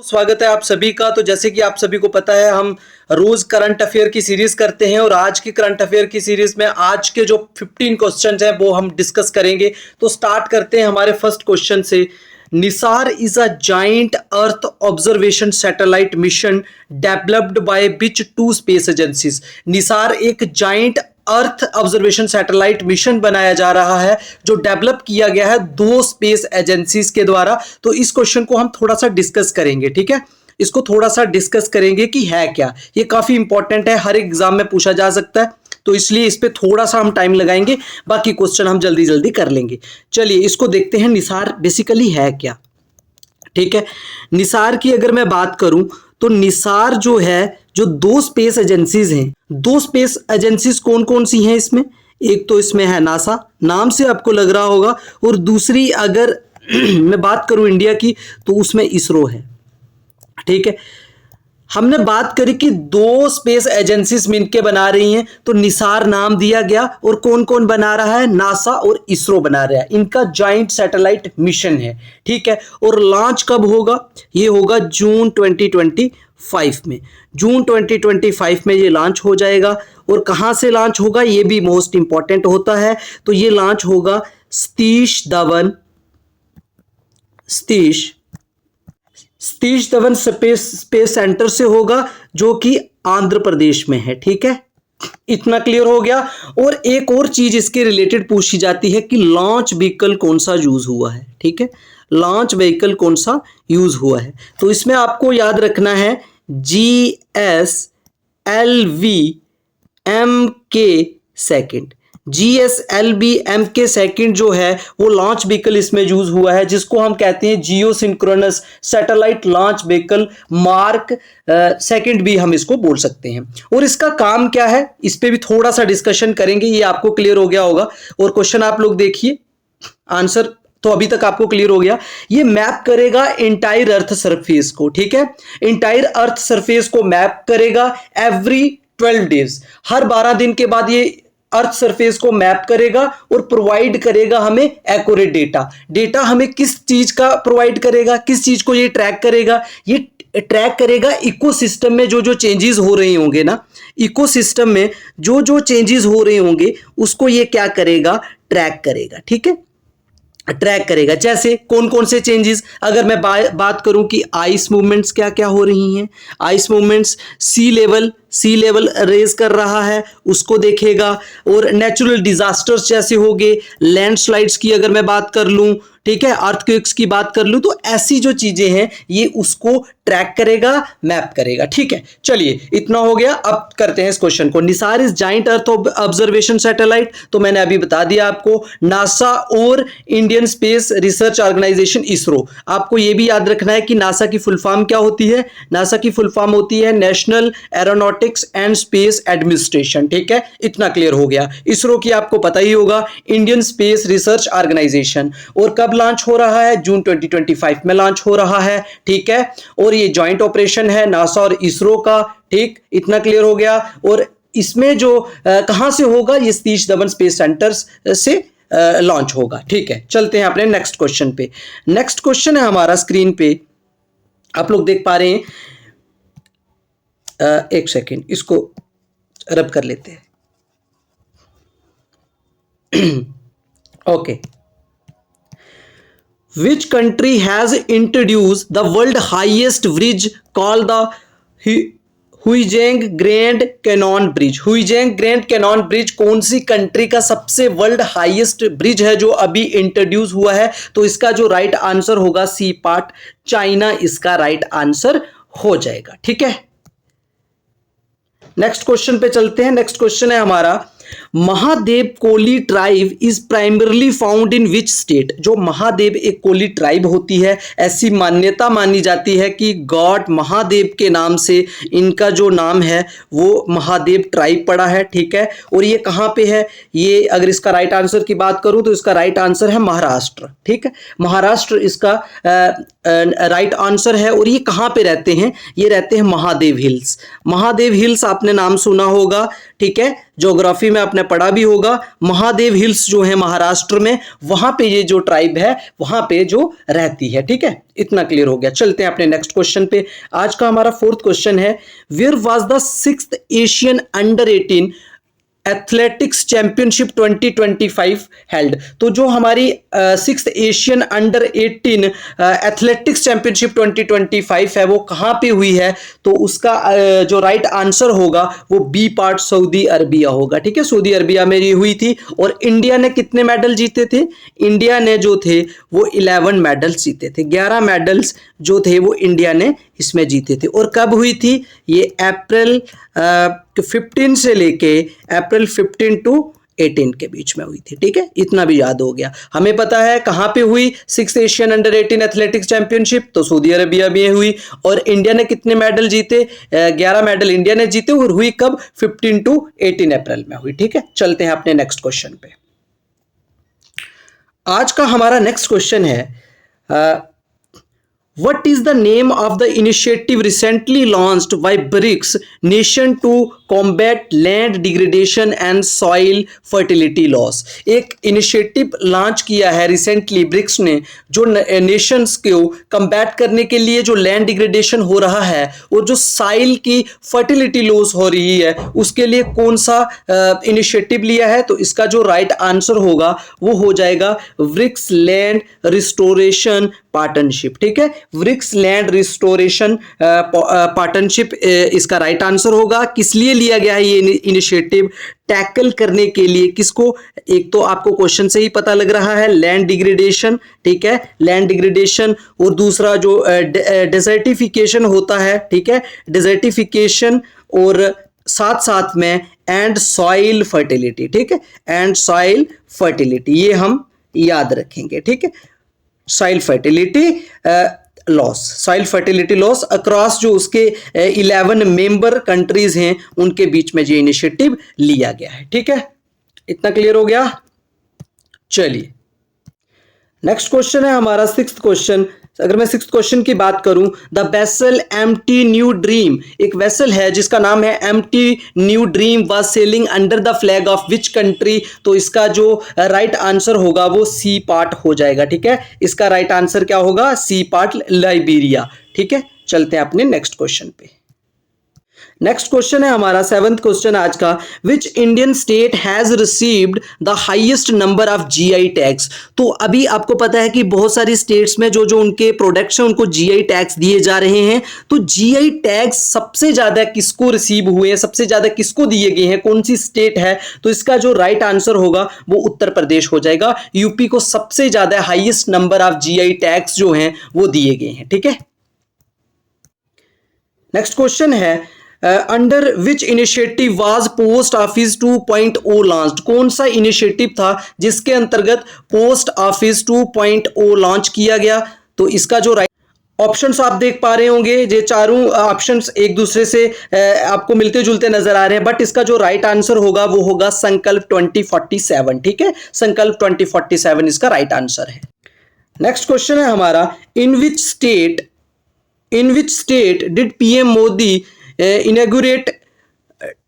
स्वागत है आप सभी का। तो जैसे कि आप सभी को पता है, हम रोज करंट अफेयर की सीरीज करते हैं और आज की करंट अफेयर की सीरीज में आज के जो 15 क्वेश्चंस हैं वो हम डिस्कस करेंगे। तो स्टार्ट करते हैं हमारे फर्स्ट क्वेश्चन से। NISAR is a giant earth observation satellite mission developed by which two space agencies. NISAR एक giant earth observation satellite mission बनाया जा रहा है जो डेवलप किया गया है दो स्पेस एजेंसीज के द्वारा। तो इस क्वेश्चन को हम थोड़ा सा डिस्कस करेंगे, ठीक है। इसको थोड़ा सा डिस्कस करेंगे कि है क्या। ये काफी इंपॉर्टेंट है, हर एग्जाम में पूछा जा सकता है, तो इसलिए इस पे थोड़ा सा हम टाइम लगाएंगे, बाकी क्वेश्चन हम जल्दी जल्दी कर लेंगे। चलिए इसको देखते हैं, निसार बेसिकली है क्या, ठीक है। निसार की अगर मैं बात करूं तो निसार जो है, जो दो स्पेस एजेंसीज हैं, दो स्पेस एजेंसीज कौन कौन सी हैं इसमें। एक तो इसमें है नासा, नाम से आपको लग रहा होगा, और दूसरी अगर मैं बात करूं इंडिया की तो उसमें इसरो है, ठीक है। हमने बात करी कि दो स्पेस एजेंसीज मिलकर बना रही हैं, तो निसार नाम दिया गया। और कौन कौन बना रहा है, नासा और इसरो बना रहा है। इनका जॉइंट सैटेलाइट मिशन है, ठीक है। और लॉन्च कब होगा, ये होगा जून 2025 में। जून 2025 में ये लॉन्च हो जाएगा। और कहां से लॉन्च होगा ये भी मोस्ट इंपॉर्टेंट होता है। तो ये लॉन्च होगा सतीश धवन स्पेस सेंटर से होगा, जो कि आंध्र प्रदेश में है, ठीक है। इतना क्लियर हो गया। और एक और चीज इसके रिलेटेड पूछी जाती है कि लॉन्च व्हीकल कौन सा यूज हुआ है, ठीक है। लॉन्च व्हीकल कौन सा यूज हुआ है, तो इसमें आपको याद रखना है GSLV-MK2। GSLV-MK जो है वो लॉन्च व्हीकल इसमें यूज हुआ है, जिसको हम कहते हैं geosynchronous satellite launch vehicle mark second भी हम इसको बोल सकते हैं। और इसका काम क्या है, इस पे भी थोड़ा सा डिस्कशन करेंगे, ये आपको क्लियर हो गया होगा। और क्वेश्चन आप लोग देखिए, आंसर तो अभी तक आपको क्लियर हो गया। ये मैप करेगा इंटायर अर्थ सरफेस को, ठीक है। इंटायर अर्थ सरफेस को मैप करेगा एवरी 12 डेज, हर 12 दिन के बाद ये अर्थ सरफेस को मैप करेगा और प्रोवाइड करेगा हमें एक्यूरेट डेटा हमें किस चीज का प्रोवाइड करेगा, किस चीज को ये ट्रैक करेगा, ये ट्रैक करेगा इकोसिस्टम में जो जो चेंजेस हो रहे होंगे ना, इकोसिस्टम में जो जो चेंजेस हो रहे होंगे उसको ये क्या करेगा, ट्रैक करेगा, ठीक है। ट्रैक करेगा जैसे कौन कौन से चेंजेस, अगर मैं बात करूं कि आइस मूवमेंट्स क्या क्या हो रही हैं। आइस मूवमेंट्स, सी लेवल रेज कर रहा है उसको देखेगा। और नेचुरल डिजास्टर्स जैसे हो गए, लैंडस्लाइड्स की अगर मैं बात कर लूं, ठीक है, अर्थक्वेक्स की बात कर लूं, तो ऐसी जो चीजें हैं ये उसको ट्रैक करेगा, मैप करेगा, ठीक है। चलिए इतना हो गया। अब करते हैं इस क्वेश्चन को। NISAR is joint earth observation satellite, तो मैंने अभी बता दिया आपको, नासा और Indian space research organisation ISRO. आपको यह भी याद रखना है कि नासा की फुल फॉर्म क्या होती है। नासा की फुल फॉर्म होती है national aeronautics and space administration, ठीक है। इतना क्लियर हो गया। इसरो की आपको पता ही होगा, इंडियन स्पेस रिसर्च ऑर्गेनाइजेशन। और कब लॉन्च हो रहा है, जून 2025 में लॉन्च हो रहा है, ठीक है। और ये जॉइंट ऑपरेशन है नासा और इसरो का, ठीक, इतना क्लियर हो गया। और इसमें जो कहां से होगा, ये सतीश धवन स्पेस सेंटर से लॉन्च होगा, ठीक है। चलते हैं अपने नेक्स्ट क्वेश्चन पे। नेक्स्ट क्वेश्चन है हमारा स्क्रीन पे, आप लोग देख पा रहे हैं। एक सेकेंड, इसको रब कर लेते हैं। Okay. Which country has introduced the world highest bridge called the Huizheng Grand Canyon Bridge? Huizheng Grand Canyon Bridge कौन सी कंट्री का सबसे वर्ल्ड हाईएस्ट ब्रिज है जो अभी इंट्रोड्यूस हुआ है? तो इसका जो राइट आंसर होगा सी पार्ट, चाइना इसका राइट आंसर हो जाएगा, ठीक है। नेक्स्ट क्वेश्चन पे चलते हैं। नेक्स्ट क्वेश्चन है हमारा, Mahadev Koli tribe is primarily found in which state? जो महादेव एक कोली ट्राइब होती है, ऐसी मान्यता मानी जाती है कि गॉड महादेव के नाम से इनका जो नाम है वो महादेव ट्राइब पड़ा है, ठीक है। और ये कहाँ पे है, ये अगर इसका राइट आंसर की बात करूं तो इसका राइट आंसर है महाराष्ट्र, ठीक है। महाराष्ट्र इसका राइट आंसर है। और ये कहाँ पे रहते हैं, ये रहते हैं महादेव हिल्स। महादेव हिल्स आपने नाम सुना होगा, ठीक है, ज्योग्राफी में आपने आपने पढ़ा भी होगा, महादेव हिल्स जो है महाराष्ट्र में, वहां पे ये जो ट्राइब है वहां पे जो रहती है। ठीक है, इतना क्लियर हो गया। चलते हैं अपने नेक्स्ट क्वेश्चन पे। आज का हमारा फोर्थ क्वेश्चन है, where was the 6th Asian under 18 athletics championship 2025 held. तो जो हमारी 6th Asian under 18 athletics championship 2025 है वो कहाँ पे हुई है? तो उसका जो राइट आंसर होगा वो बी पार्ट सऊदी अरबिया होगा। ठीक है, सऊदी अरबिया में ये हुई थी। और इंडिया ने कितने मेडल जीते थे? इंडिया ने जो थे वो 11 मेडल्स जीते थे। 11 मेडल्स जो थे वो इंडिया ने इसमें जीते थे। और कब हुई थी? ये अप्रैल 15 से लेके अप्रैल 15 टू 18 के बीच में हुई थी। ठीक है, इतना भी याद हो गया। हमें पता है कहां पे हुई 6th Asian under 18 athletics championship, तो सऊदी अरबिया में हुई। और इंडिया ने कितने मेडल जीते? 11 मेडल इंडिया ने जीते। और हुई कब? 15 टू 18 अप्रैल में हुई। ठीक है, चलते हैं अपने नेक्स्ट क्वेश्चन पे। आज का हमारा नेक्स्ट क्वेश्चन है, what is the name of the initiative recently launched by BRICS nation to combat land degradation and soil fertility loss? एक इनिशिएटिव लॉन्च किया है रिसेंटली ब्रिक्स ने, जो नेशंस को कम्बैट करने के लिए जो लैंड डिग्रेडेशन हो रहा है और जो साइल की फर्टिलिटी लॉस हो रही है उसके लिए कौन सा इनिशिएटिव लिया है? तो इसका जो राइट आंसर होगा वो हो जाएगा ब्रिक्स लैंड रिस्टोरेशन पार्टनरशिप। ठीक है, ब्रिक्स लैंड रिस्टोरेशन पार्टनरशिप इसका राइट आंसर होगा। किस लिए लिया गया है ये इनिशिएटिव? टैकल करने के लिए। किसको? एक तो आपको क्वेश्चन से ही पता लग रहा है, लैंड डिग्रेडेशन। ठीक है, लैंड डिग्रेडेशन। और दूसरा जो डेजर्टिफिकेशन होता है, ठीक है, डेजर्टिफिकेशन, और साथ साथ में एंड सॉइल फर्टिलिटी। ठीक है, एंड सॉइल फर्टिलिटी, ये हम याद रखेंगे। ठीक है, soil fertility loss, soil fertility loss across जो उसके 11 मेंबर कंट्रीज हैं उनके बीच में ये इनिशिएटिव लिया गया है। ठीक है, इतना क्लियर हो गया। चलिए नेक्स्ट क्वेश्चन है हमारा 6th क्वेश्चन। अगर मैं 6th क्वेश्चन की बात करूं, the vessel MT New Dream, एक वेसल है जिसका नाम है MT New Dream, was sailing under the flag of which country? तो इसका जो राइट आंसर होगा वो सी पार्ट हो जाएगा। ठीक है, इसका राइट आंसर क्या होगा? C part, Liberia. ठीक है, चलते हैं अपने नेक्स्ट क्वेश्चन पे। नेक्स्ट क्वेश्चन है हमारा 7th क्वेश्चन आज का, which Indian state has received the highest number of GI tags? तो अभी आपको पता है कि बहुत सारी स्टेट्स में जो जो उनके प्रोडक्ट्स हैं उनको जीआई टैग्स दिए जा रहे हैं। तो जीआई टैग्स सबसे ज्यादा किसको रिसीव हुए हैं, सबसे ज्यादा किसको दिए गए हैं, कौन सी स्टेट है? तो इसका जो राइट आंसर होगा वो उत्तर प्रदेश हो जाएगा। यूपी को सबसे ज्यादा highest number of GI tags जो हैं वो दिए गए हैं। ठीक है, नेक्स्ट क्वेश्चन है, under which initiative was post office 2.0 launched? कौन सा इनिशिएटिव था जिसके अंतर्गत पोस्ट ऑफिस 2.0 लॉन्च किया गया? तो इसका जो राइट ऑप्शंस आप देख पा रहे होंगे, ये चारों ऑप्शंस एक दूसरे से आपको मिलते जुलते नजर आ रहे हैं, बट इसका जो राइट आंसर होगा वो होगा संकल्प 2047। ठीक है, संकल्प 2047 इसका राइट आंसर है। नेक्स्ट क्वेश्चन है हमारा, in which state did PM Modi inaugurate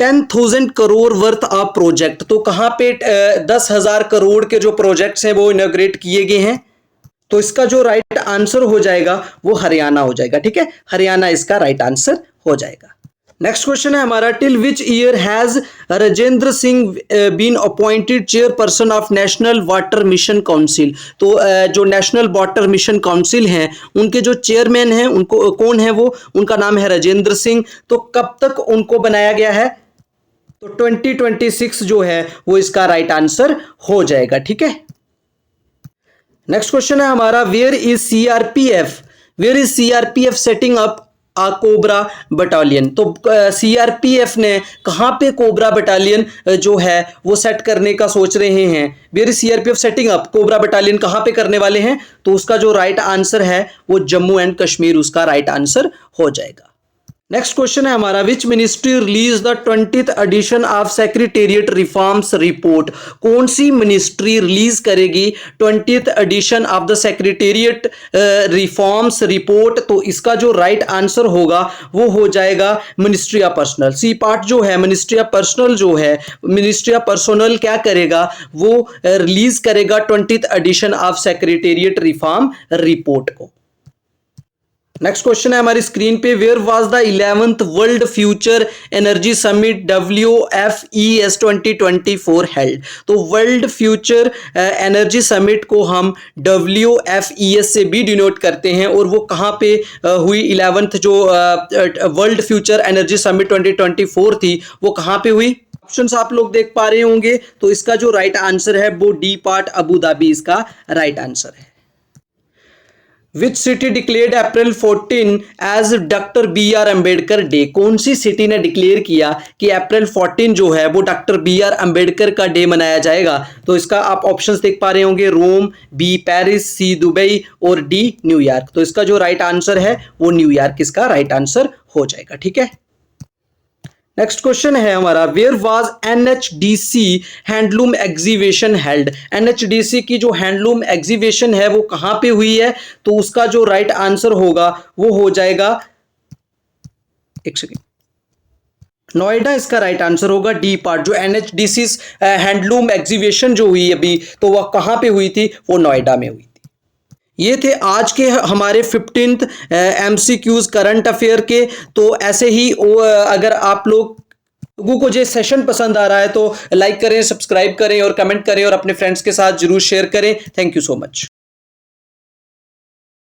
10,000 crore worth of project? तो कहां पे 10,000 करोड़ के जो प्रोजेक्ट्स हैं वो इनॉग्रेट किए गए हैं? तो इसका जो राइट आंसर हो जाएगा वो हरियाणा हो जाएगा। ठीक है, हरियाणा इसका राइट आंसर हो जाएगा। नेक्स्ट क्वेश्चन है हमारा, till which year has Rajendra Singh been appointed chairperson of national water mission council? तो जो नेशनल वाटर मिशन काउंसिल हैं उनके जो चेयरमैन हैं उनको कौन है? वो उनका नाम है राजेंद्र सिंह। तो कब तक उनको बनाया गया है? तो 2026 जो है वो इसका राइट आंसर हो जाएगा। ठीक है, नेक्स्ट क्वेश्चन है हमारा, where is CRPF setting up a COBRA battalion? तो सीआरपीएफ ने कहां पे कोबरा बटालियन जो है वो सेट करने का सोच रहे हैं? Where is CRPF setting up COBRA battalion कहां पे करने वाले हैं? तो उसका जो राइट आंसर है वो जम्मू एंड कश्मीर उसका राइट आंसर हो जाएगा। नेक्स्ट क्वेश्चन है हमारा, which ministry release the 20th edition of secretariat reforms report. कौन सी मिनिस्ट्री रिलीज करेगी 20th edition of the secretariat reforms report? तो इसका जो राइट आंसर होगा वो हो जाएगा ministry of personnel. C part जो है मिनिस्ट्री ऑफ पर्सनल जो है, मिनिस्ट्री ऑफ पर्सनल क्या करेगा, वो रिलीज करेगा 20th edition of secretariat reform report को। नेक्स्ट क्वेश्चन है हमारी स्क्रीन पे, where was the 11th world future energy summit WFES 2024 held. तो वर्ल्ड फ्यूचर एनर्जी समिट को हम WFES से भी डिनोट करते हैं, और वो कहाँ पे हुई? 11th जो वर्ल्ड फ्यूचर एनर्जी समिट 2024 थी वो कहाँ पे हुई? ऑप्शंस आप लोग देख पा रहे होंगे, तो इसका जो राइट आंसर है वो डी पार्ट अबू धाबी इसका राइट आंसर है। Which city declared April 14 as doctor BR Ambedkar day. कौन सी सिटी ने डिक्लेयर किया कि अप्रैल 14 जो है वो डॉक्टर BR अम्बेडकर का डे मनाया जाएगा? तो इसका आप ऑप्शंस देख पा रहे होंगे, रोम, B पेरिस, C दुबई और D न्यूयॉर्क। तो इसका जो राइट आंसर है वो न्यूयॉर्क इसका राइट आंसर हो जाएगा। ठीक है, नेक्स्ट क्वेश्चन है हमारा, where was NHDC handloom exhibition held. NHDC की जो हैंडलूम एग्जीबिशन है वो कहाँ पे हुई है? तो उसका जो राइट आंसर होगा वो हो जाएगा, एक सेकेंड, नोएडा इसका राइट आंसर होगा, डी पार्ट। जो NHDC हैंडलूम एग्जीबिशन जो हुई अभी, तो वह कहाँ पे हुई थी? वो नोएडा में हुई थी। ये थे आज के हमारे 15th MCQs करंट अफेयर के। तो ऐसे ही अगर आप लोगों को जो सेशन पसंद आ रहा है तो लाइक करें, सब्सक्राइब करें और कमेंट करें और अपने फ्रेंड्स के साथ जरूर शेयर करें। Thank you so much.